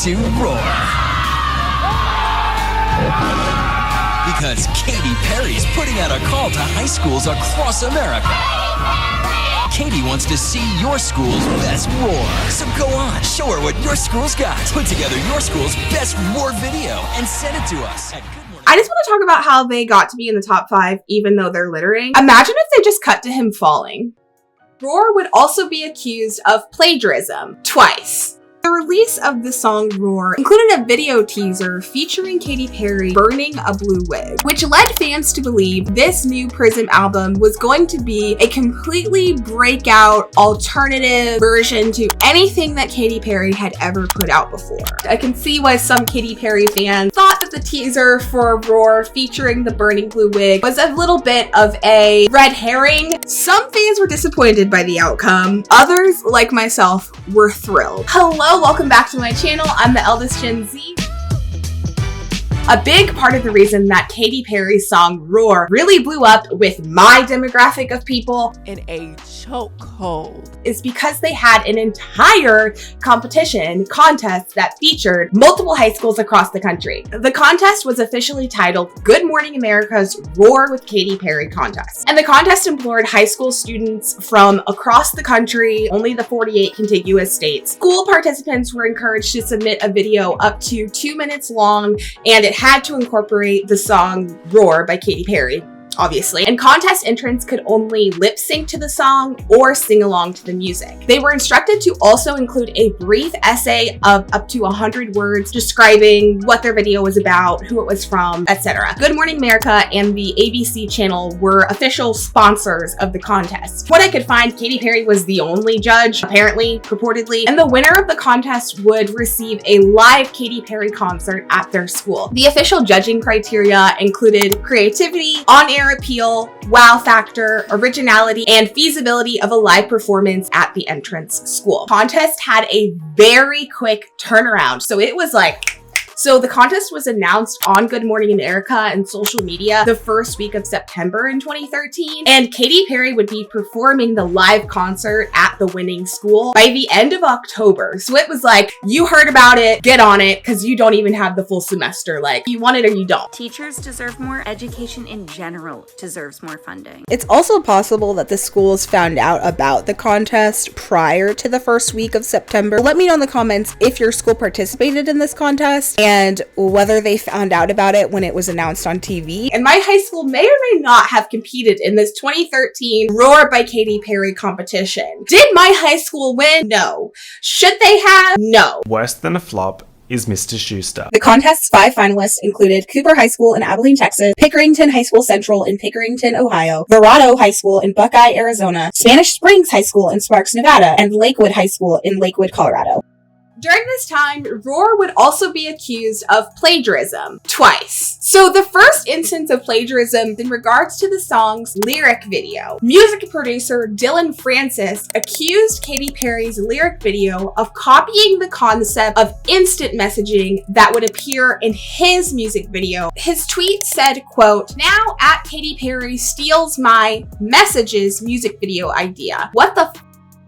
to roar. Because Katy Perry's putting out a call to high schools across America. Katy wants to see your school's best roar. So go on, show her what your school's got. Put together your school's best roar video and send it to us at I just want to talk about how they got to be in the top 5 even though they're littering. Imagine if they just cut to him falling. Roar would also be accused of plagiarism twice. The release of the song Roar included a video teaser featuring Katy Perry burning a blue wig, which led fans to believe this new Prism album was going to be a completely breakout alternative version to anything that Katy Perry had ever put out before. I can see why some Katy Perry fans thought that the teaser for Roar featuring the burning blue wig was a little bit of a red herring. Some fans were disappointed by the outcome. Others, like myself, were thrilled. Hello, welcome back to my channel. I'm the eldest Gen Z. A big part of the reason that Katy Perry's song Roar really blew up with my demographic of people in a chokehold is because they had an entire contest that featured multiple high schools across the country. The contest was officially titled Good Morning America's Roar with Katy Perry Contest. And the contest implored high school students from across the country, only the 48 contiguous states. School participants were encouraged to submit a video up to 2 minutes long, and it had to incorporate the song Roar by Katy Perry, obviously. And contest entrants could only lip sync to the song or sing along to the music. They were instructed to also include a brief essay of up to 100 words describing what their video was about, who it was from, etc. Good Morning America and the ABC channel were official sponsors of the contest. What I could find, Katy Perry was the only judge, apparently, purportedly, and the winner of the contest would receive a live Katy Perry concert at their school. The official judging criteria included creativity, on-air appeal, wow factor, originality, and feasibility of a live performance at the entrance school. Contest had a very quick turnaround. So the contest was announced on Good Morning America and social media the first week of September in 2013, and Katy Perry would be performing the live concert at the winning school by the end of October. So it was like, you heard about it, get on it, because you don't even have the full semester. Like, you want it or you don't. Teachers deserve more. Education in general deserves more funding. It's also possible that the schools found out about the contest prior to the first week of September. Let me know in the comments if your school participated in this contest and whether they found out about it when it was announced on TV. And my high school may or may not have competed in this 2013 Roar by Katy Perry competition. Did my high school win? No. Should they have? No. Worse than a flop is Mr. Schuster. The contest's 5 finalists included Cooper High School in Abilene, Texas, Pickerington High School Central in Pickerington, Ohio, Verrado High School in Buckeye, Arizona, Spanish Springs High School in Sparks, Nevada, and Lakewood High School in Lakewood, Colorado. During this time, Roar would also be accused of plagiarism twice. So the first instance of plagiarism in regards to the song's lyric video. Music producer Dylan Francis accused Katy Perry's lyric video of copying the concept of instant messaging that would appear in his music video. His tweet said, quote, "Now at Katy Perry steals my messages music video idea. What the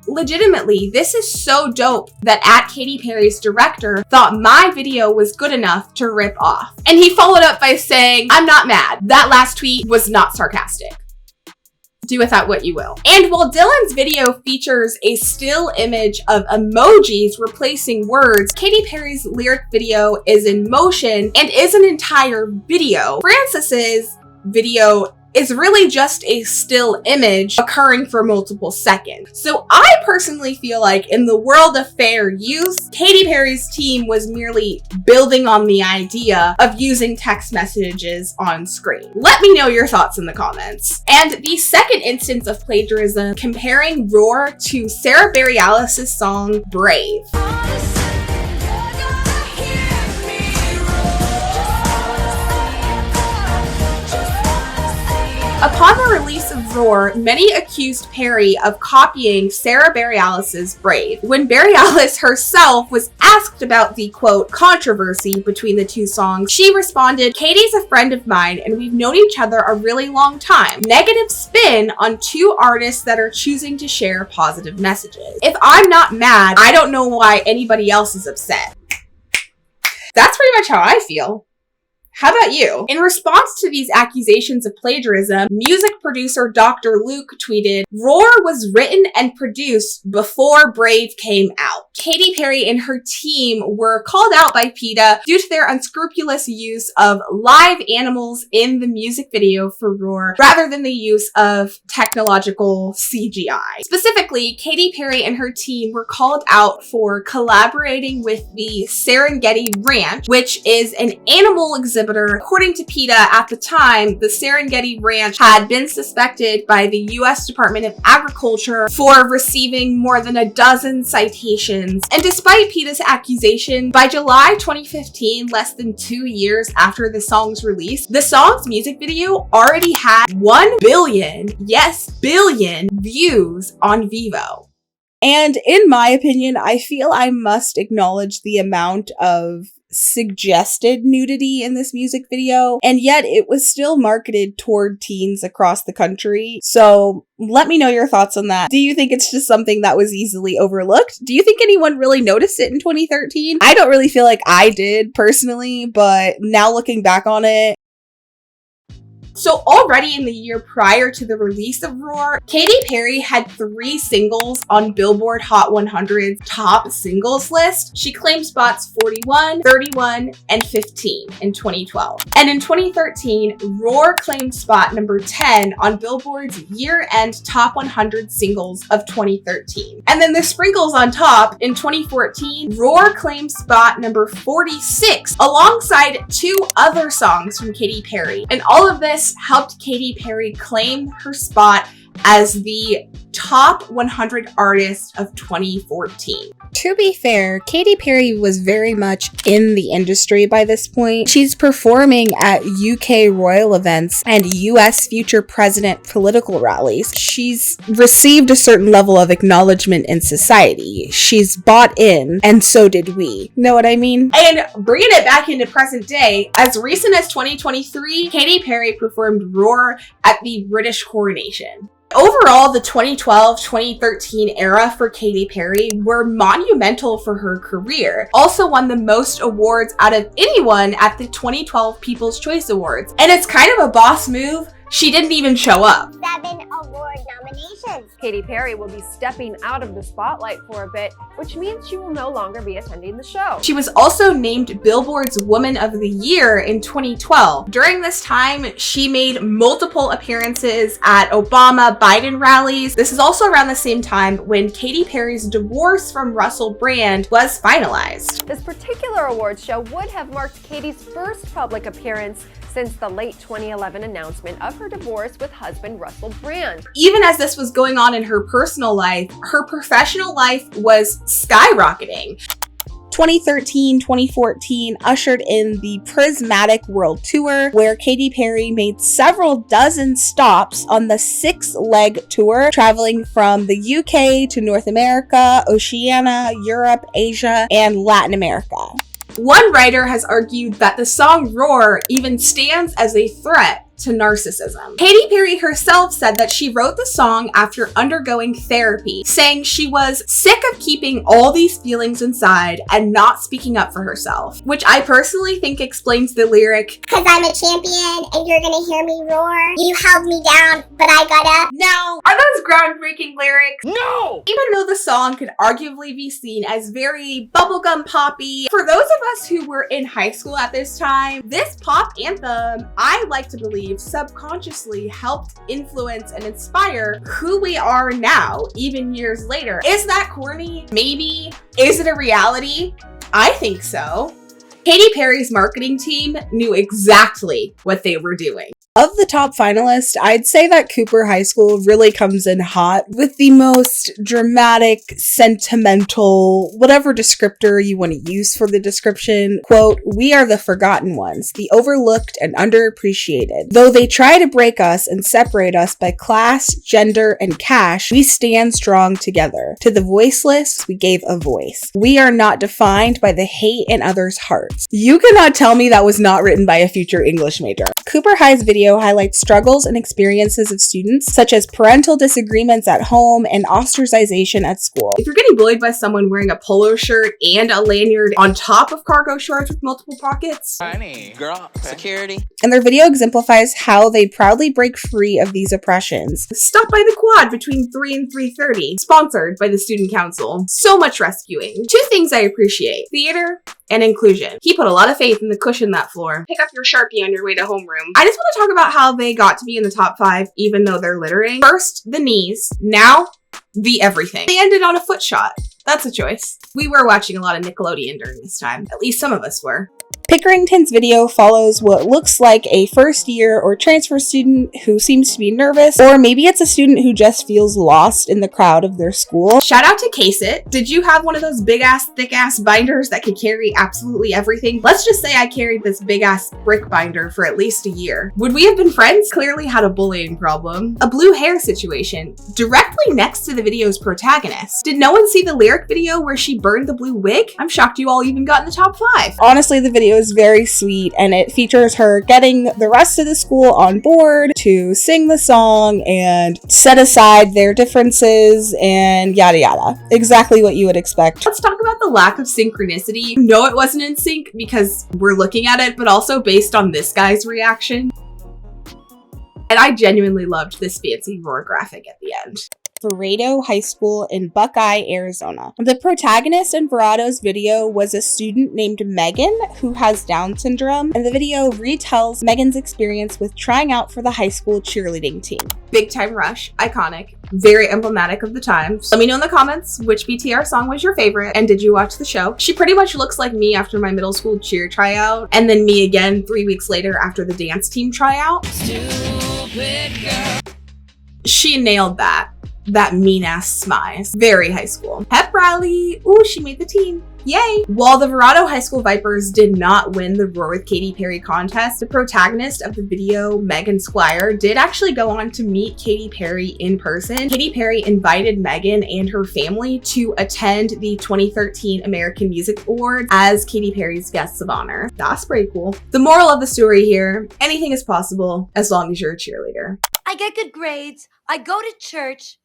Legitimately, this is so dope that at Katy Perry's director thought my video was good enough to rip off." And he followed up by saying, "I'm not mad. That last tweet was not sarcastic. Do with that what you will." And while Dylan's video features a still image of emojis replacing words, Katy Perry's lyric video is in motion and is an entire video. Francis's video is really just a still image occurring for multiple seconds. So I personally feel like in the world of fair use, Katy Perry's team was merely building on the idea of using text messages on screen. Let me know your thoughts in the comments. And the second instance of plagiarism, comparing Roar to Sarah Bareilles' song Brave. Upon the release of Roar, many accused Perry of copying Sarah Bareilles' Brave. When Bareilles herself was asked about the, quote, controversy between the two songs, she responded, "Katy's a friend of mine and we've known each other a really long time. Negative spin on two artists that are choosing to share positive messages. If I'm not mad, I don't know why anybody else is upset." That's pretty much how I feel. How about you? In response to these accusations of plagiarism, music producer Dr. Luke tweeted, "Roar was written and produced before Brave came out." Katy Perry and her team were called out by PETA due to their unscrupulous use of live animals in the music video for Roar rather than the use of technological CGI. Specifically, Katy Perry and her team were called out for collaborating with the Serengeti Ranch, which is an animal exhibitor. According to PETA, at the time, the Serengeti Ranch had been suspected by the U.S. Department of Agriculture for receiving more than a dozen citations. And despite PETA's accusation, by July 2015, less than 2 years after the song's release, the song's music video already had 1 billion, yes, billion views on Vivo. And in my opinion, I feel I must acknowledge the amount of suggested nudity in this music video, and yet it was still marketed toward teens across the country. So let me know your thoughts on that. Do you think it's just something that was easily overlooked? Do you think anyone really noticed it in 2013? I don't really feel like I did personally, but now looking back on it, So already in the year prior to the release of Roar, Katy Perry had 3 singles on Billboard Hot 100's top singles list. She claimed spots 41, 31, and 15 in 2012. And in 2013, Roar claimed spot number 10 on Billboard's year-end top 100 singles of 2013. And then the sprinkles on top, in 2014, Roar claimed spot number 46 alongside 2 other songs from Katy Perry. And all of this helped Katy Perry claim her spot as the top 100 artist of 2014. To be fair, Katy Perry was very much in the industry by this point. She's performing at UK royal events and US future president political rallies. She's received a certain level of acknowledgement in society. She's bought in, and so did we. Know what I mean? And bringing it back into present day, as recent as 2023, Katy Perry performed Roar at the British coronation. Overall, the 2012-2013 era for Katy Perry were monumental for her career. Also won the most awards out of anyone at the 2012 People's Choice Awards. And it's kind of a boss move. She didn't even show up. 7 award nominations. Katy Perry will be stepping out of the spotlight for a bit, which means she will no longer be attending the show. She was also named Billboard's Woman of the Year in 2012. During this time, she made multiple appearances at Obama-Biden rallies. This is also around the same time when Katy Perry's divorce from Russell Brand was finalized. This particular awards show would have marked Katy's first public appearance since the late 2011 announcement of her divorce with husband Russell Brand. Even as this was going on in her personal life, her professional life was skyrocketing. 2013-2014 ushered in the Prismatic World Tour, where Katy Perry made several dozen stops on the 6-leg tour, traveling from the UK to North America, Oceania, Europe, Asia, and Latin America. One writer has argued that the song Roar even stands as a threat to narcissism. Katy Perry herself said that she wrote the song after undergoing therapy, saying she was sick of keeping all these feelings inside and not speaking up for herself, which I personally think explains the lyric, "Cause I'm a champion and you're gonna hear me roar. You held me down, but I got up." Now, are those groundbreaking lyrics? No! Even though the song could arguably be seen as very bubblegum poppy, for those of us who were in high school at this time, this pop anthem, I like to believe, subconsciously helped influence and inspire who we are now, even years later. Is that corny? Maybe. Is it a reality? I think so. Katy Perry's marketing team knew exactly what they were doing. Of the top finalists, I'd say that Cooper High School really comes in hot with the most dramatic, sentimental, whatever descriptor you want to use for the description. Quote, "We are the forgotten ones, the overlooked and underappreciated. Though they try to break us and separate us by class, gender, and cash, we stand strong together. To the voiceless, we gave a voice. We are not defined by the hate in others' hearts." You cannot tell me that was not written by a future English major. Cooper High's video highlights struggles and experiences of students, such as parental disagreements at home and ostracization at school. If you're getting bullied by someone wearing a polo shirt and a lanyard on top of cargo shorts with multiple pockets, honey, girl, security. And their video exemplifies how they proudly break free of these oppressions. stop by the quad between 3 and 3:30. Sponsored by the Student Council. So much rescuing. 2 things I appreciate: theater and inclusion. He put a lot of faith in the cushion that floor. Pick up your Sharpie on your way to homeroom. I just want to talk about how they got to be in the top 5 even though they're littering. First, the knees. Now, the everything. They ended on a foot shot. That's a choice. We were watching a lot of Nickelodeon during this time. At least some of us were. Pickerington's video follows what looks like a first year or transfer student who seems to be nervous, or maybe it's a student who just feels lost in the crowd of their school. Shout out to Case-It. Did you have one of those big ass, thick ass binders that could carry absolutely everything? Let's just say I carried this big ass brick binder for at least a year. Would we have been friends? Clearly had a bullying problem. A blue hair situation directly next to the video's protagonist. Did no one see the lyric video where she burned the blue wig? I'm shocked you all even got in the top 5. Honestly, the video is very sweet, and it features her getting the rest of the school on board to sing the song and set aside their differences and yada yada. Exactly what you would expect. Let's talk about the lack of synchronicity. No, it wasn't in sync because we're looking at it, but also based on this guy's reaction. And I genuinely loved this fancy roar graphic at the end. Verrado High School in Buckeye, Arizona. The protagonist in Verrado's video was a student named Megan who has Down syndrome, and the video retells Megan's experience with trying out for the high school cheerleading team. Big Time Rush, iconic, very emblematic of the times. Let me know in the comments which BTR song was your favorite, and did you watch the show? She pretty much looks like me after my middle school cheer tryout, and then me again 3 weeks later after the dance team tryout. Stupid girl. She nailed that. That mean-ass smize. Very high school. Pep rally. Ooh, she made the team. Yay! While the Verrado High School Vipers did not win the Roar with Katy Perry contest, the protagonist of the video, Megan Squire, did actually go on to meet Katy Perry in person. Katy Perry invited Megan and her family to attend the 2013 American Music Awards as Katy Perry's guests of honor. That's pretty cool. The moral of the story here: anything is possible as long as you're a cheerleader. I get good grades. I go to church.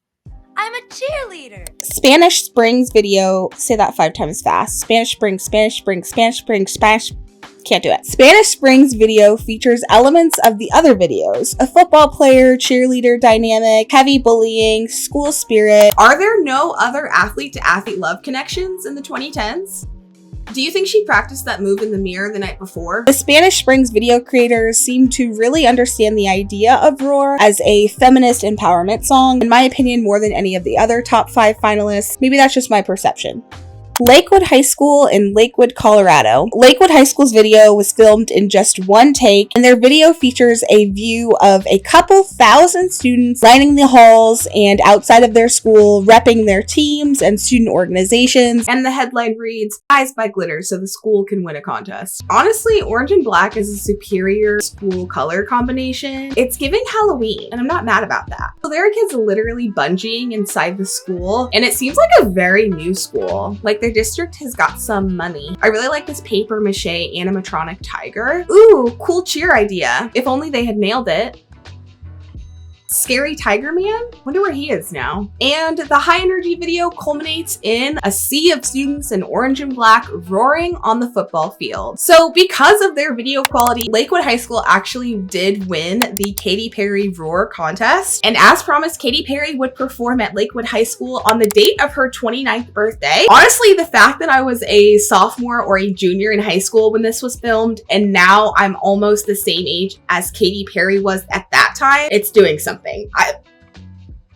I'm a cheerleader. Spanish Springs video, say that 5 times fast. Spanish Springs, Spanish Springs, Spanish Springs, Spanish, can't do it. Spanish Springs video features elements of the other videos. A football player, cheerleader dynamic, heavy bullying, school spirit. Are there no other athlete-to-athlete love connections in the 2010s? Do you think she practiced that move in the mirror the night before? The Spanish Springs video creators seem to really understand the idea of Roar as a feminist empowerment song, in my opinion, more than any of the other top 5 finalists. Maybe that's just my perception. Lakewood High School in Lakewood, Colorado. Lakewood High School's video was filmed in just 1 take, and their video features a view of a couple thousand students lining the halls and outside of their school, repping their teams and student organizations. And the headline reads, "Eyes by glitter so the school can win a contest." Honestly, orange and black is a superior school color combination. It's giving Halloween, and I'm not mad about that. So there are kids literally bungeeing inside the school, and it seems like a very new school. Like, their district has got some money. I really like this paper mache animatronic tiger. Ooh, cool cheer idea. If only they had nailed it. Scary Tiger Man? Wonder where he is now. And the high energy video culminates in a sea of students in orange and black roaring on the football field. So because of their video quality, Lakewood High School actually did win the Katy Perry Roar contest. And as promised, Katy Perry would perform at Lakewood High School on the date of her 29th birthday. Honestly, the fact that I was a sophomore or a junior in high school when this was filmed, and now I'm almost the same age as Katy Perry was at that time, it's doing something.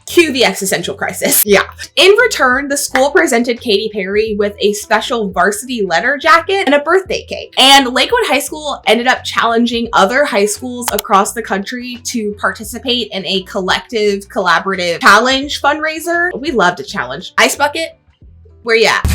Cue the existential crisis. Yeah. In return, the school presented Katy Perry with a special varsity letter jacket and a birthday cake. And Lakewood High School ended up challenging other high schools across the country to participate in a collective, collaborative challenge fundraiser. We love to challenge. Ice Bucket, where you at?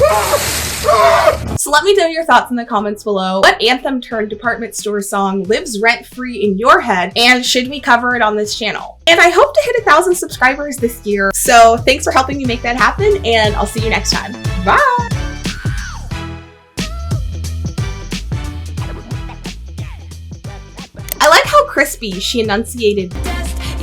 So let me know your thoughts in the comments below. What anthem turned department store song lives rent-free in your head, and should we cover it on this channel? And I hope to hit 1,000 subscribers this year. So thanks for helping me make that happen, and I'll see you next time. Bye! I like how crispy, she enunciated